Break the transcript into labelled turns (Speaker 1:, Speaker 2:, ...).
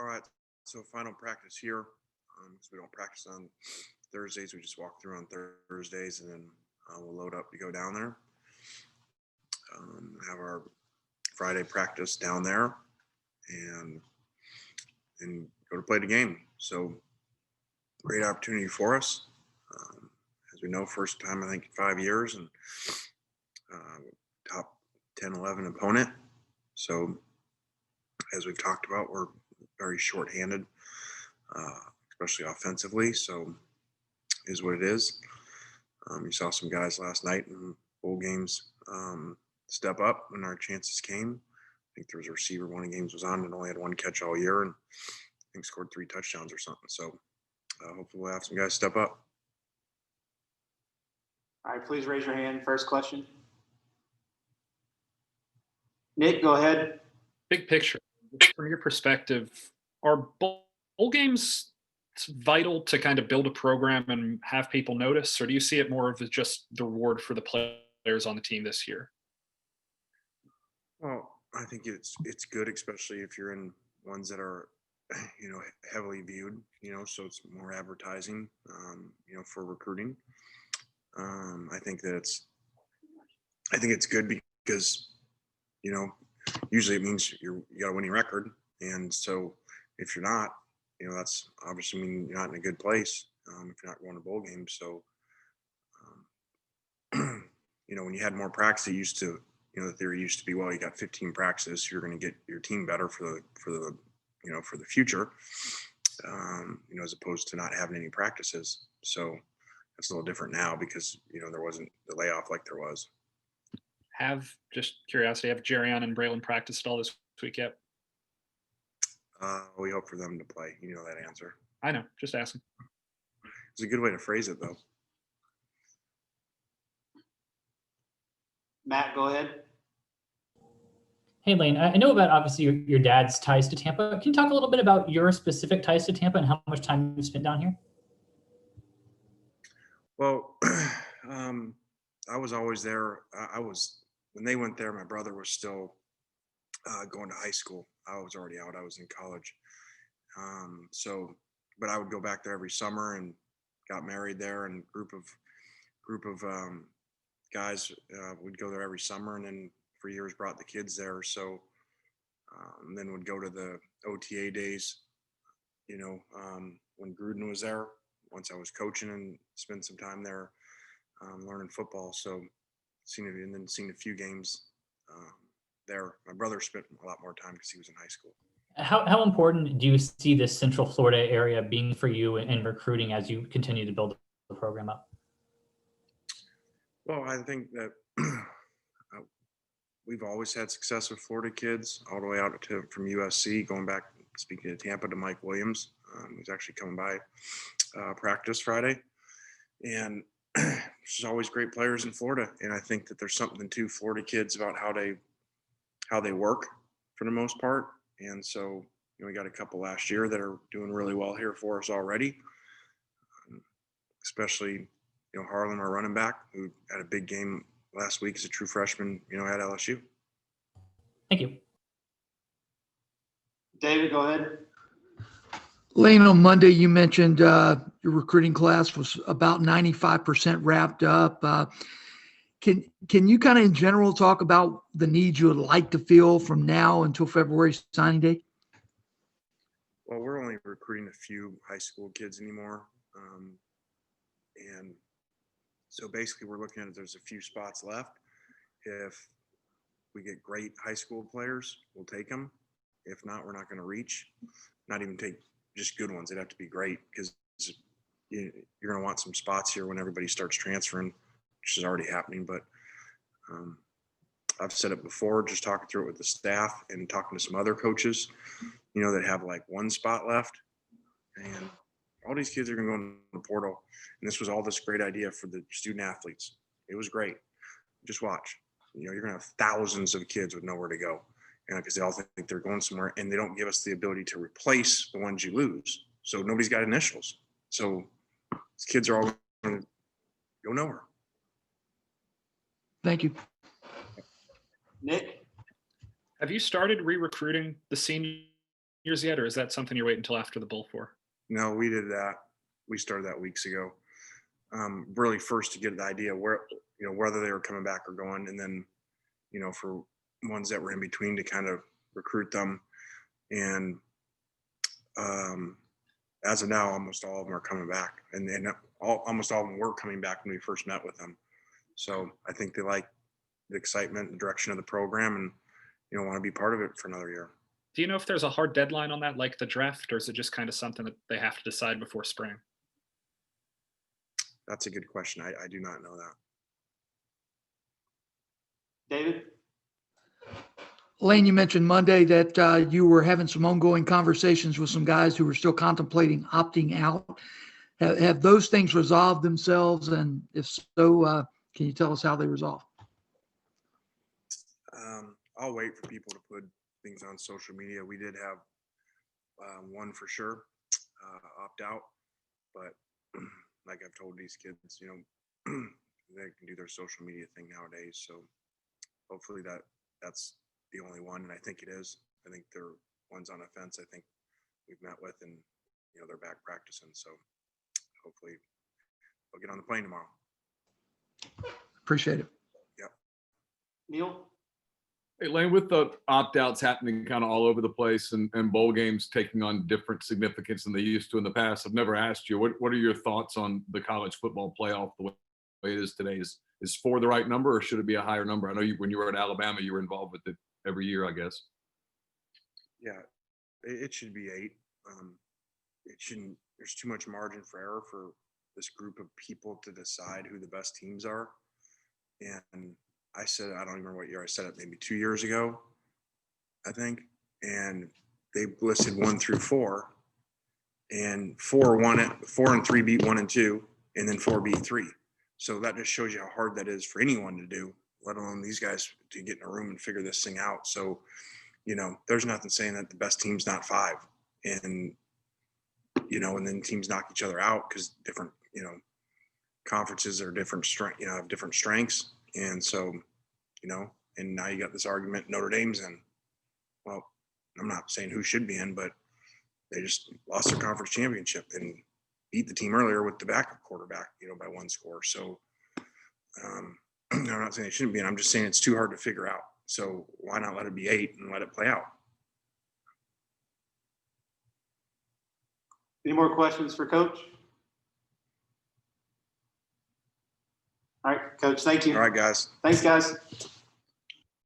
Speaker 1: All right. So final practice here. So we don't practice on Thursdays. We just walk through on Thursdays, and then we'll load up to go down there. Have our Friday practice down there, and go to play the game. So great opportunity for us. As we know, first time I think in 5 years, and top 10, 11 opponent. So as we've talked about, we're very shorthanded, especially offensively. So is what it is. You saw some guys last night in bowl games step up when our chances came. I think there was a receiver one of the games was on and only had one catch all year, and I think scored 3 touchdowns or something. So hopefully we'll have some guys step up.
Speaker 2: All right, please raise your hand. First question. Nick, go ahead.
Speaker 3: Big picture, from your perspective, are bowl games vital to kind of build a program and have people notice, or do you see it more of as just the reward for the players on the team this year?
Speaker 1: Well, I think it's good, especially if you're in ones that are, heavily viewed, so it's more advertising, for recruiting. I think it's good because, usually it means you got a winning record. And so if you're not, that's obviously mean you're not in a good place if you're not going to bowl games. So, when you had more practice, it used to, the theory used to be, well, you got 15 practices, you're going to get your team better for the future, as opposed to not having any practices. So it's a little different now because, there wasn't the layoff like there was.
Speaker 3: Just curiosity, have Jerrion and Braylon practiced all this week yet?
Speaker 1: We hope for them to play. You know that answer.
Speaker 3: I know, just asking.
Speaker 1: It's a good way to phrase it, though.
Speaker 2: Matt, go ahead.
Speaker 4: Hey, Lane, I know about obviously your dad's ties to Tampa. Can you talk a little bit about your specific ties to Tampa and how much time you spent down here?
Speaker 1: Well, I was always there. When they went there, my brother was still going to high school. I was already out. I was in college. But I would go back there every summer and got married there, and group of guys would go there every summer, and then for years brought the kids there. So and then would go to the OTA days, when Gruden was there, once I was coaching, and spent some time there learning football. So seen a few games there. My brother spent a lot more time because he was in high school.
Speaker 4: How important do you see this Central Florida area being for you in recruiting as you continue to build the program up?
Speaker 1: Well, I think that we've always had success with Florida kids, all the way out from USC, going back, speaking of Tampa, to Mike Williams, who's actually coming by practice Friday. And there's always great players in Florida. And I think that there's something to Florida kids about how they work for the most part. And so, we got a couple last year that are doing really well here for us already, especially, Harlan, our running back, who had a big game last week as a true freshman, at LSU.
Speaker 4: Thank you.
Speaker 2: David, go ahead.
Speaker 5: Lane, on Monday, you mentioned your recruiting class was about 95% wrapped up. Can you kind of in general talk about the needs you would like to fill from now until February signing date?
Speaker 1: Well, we're only recruiting a few high school kids anymore. And so basically we're looking at there's a few spots left. If we get great high school players, we'll take them. If not, we're not going to reach. Not even take just good ones. They'd have to be great because you're going to want some spots here when everybody starts transferring, which is already happening. But I've said it before, just talking through it with the staff and talking to some other coaches, that have like one spot left. And all these kids are going to go in the portal. And this was all this great idea for the student athletes. It was great. Just watch. You're going to have thousands of kids with nowhere to go. Because they all think they're going somewhere, and they don't give us the ability to replace the ones you lose. So nobody's got initials. So these kids are all going to go nowhere.
Speaker 5: Thank you.
Speaker 2: Nick?
Speaker 3: Have you started re-recruiting the senior yet, or is that something you're waiting until after the bowl for?
Speaker 1: No, we did that. We started that weeks ago. Really first to get the idea where, whether they were coming back or going, and then, for ones that were in between to kind of recruit them. And as of now, almost all of them are coming back, and almost all of them were coming back when we first met with them. So I think they like the excitement and direction of the program, and want to be part of it for another year.
Speaker 3: Do you know if there's a hard deadline on that, like the draft, or is it just kind of something that they have to decide before spring?
Speaker 1: That's a good question. I do not know that.
Speaker 2: David?
Speaker 5: Lane, you mentioned Monday that you were having some ongoing conversations with some guys who were still contemplating opting out. Have those things resolved themselves? And if so, can you tell us how they resolve?
Speaker 1: I'll wait for people to put things on social media. We did have one for sure opt out, but like I've told these kids, they can do their social media thing nowadays. So hopefully that's the only one, and I think it is. I think they're ones on a fence. I think we've met with, and they're back practicing. So hopefully they'll get on the plane tomorrow.
Speaker 5: Appreciate it.
Speaker 1: Yep.
Speaker 2: Neil?
Speaker 6: Hey, Lane, with the opt-outs happening kind of all over the place and bowl games taking on different significance than they used to in the past, I've never asked you, what are your thoughts on the college football playoff the way it is today? Is 4 the right number, or should it be a higher number? I know when you were at Alabama, you were involved with it every year, I guess.
Speaker 1: Yeah, it should be 8. It shouldn't. There's too much margin for error for this group of people to decide who the best teams are. And I said, I don't remember what year I said it, maybe 2 years ago, I think. And they listed 1 through 4, and 4 and 3 beat 1 and 2, and then 4 beat 3. So that just shows you how hard that is for anyone to do, let alone these guys to get in a room and figure this thing out. So, there's nothing saying that the best team's not 5, and and then teams knock each other out because different, conferences are different strength, have different strengths. And so, and now you got this argument Notre Dame's in. Well, I'm not saying who should be in, but they just lost their conference championship and beat the team earlier with the backup quarterback, by 1 score. So I'm not saying they shouldn't be in. I'm just saying it's too hard to figure out. So why not let it be 8 and let it play out?
Speaker 2: Any more questions for Coach? All right, Coach, thank you.
Speaker 1: All right, guys.
Speaker 2: Thanks, guys.